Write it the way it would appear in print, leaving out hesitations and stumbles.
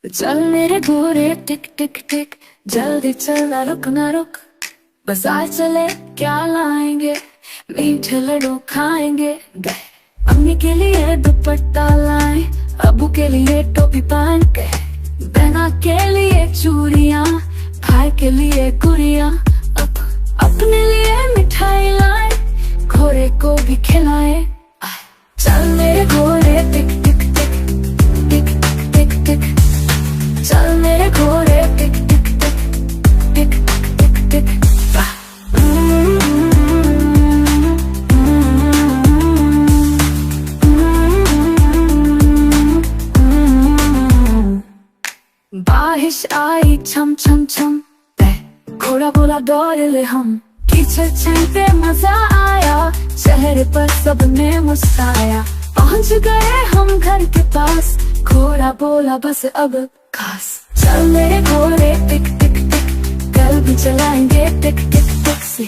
चल मेरे घोड़े टिक टिक टिक, जल्दी चल ना रुक ना रुक। बाजार चले क्या लाएंगे, मीठे लड्डू खाएंगे। अम्मी के लिए दुपट्टा लाए, अबू के लिए टोपी पहन के। बहना के लिए चूड़ियाँ, भाई के लिए गुड़ियाँ। अपने लिए मिठाई लाए, घोड़े को भी खिलाए। चल मेरे घोड़े टिक टिक टिक टिक टिक टिक। चल मेरे घोड़े टिक टिक टिक टिक टिक टिक। बारिश आई छम छम छम, घोड़ा बोला दौड़ ले हम। कीचड़ चलते मजा आया, चेहरे पर सबने मुस्काया। पहुंच गए हम घर के पास, घोड़ा बोला बस अब खास। चल मेरे घोड़े टिक टिक टिक, कल भी चलाएंगे टिक टिक टिक से।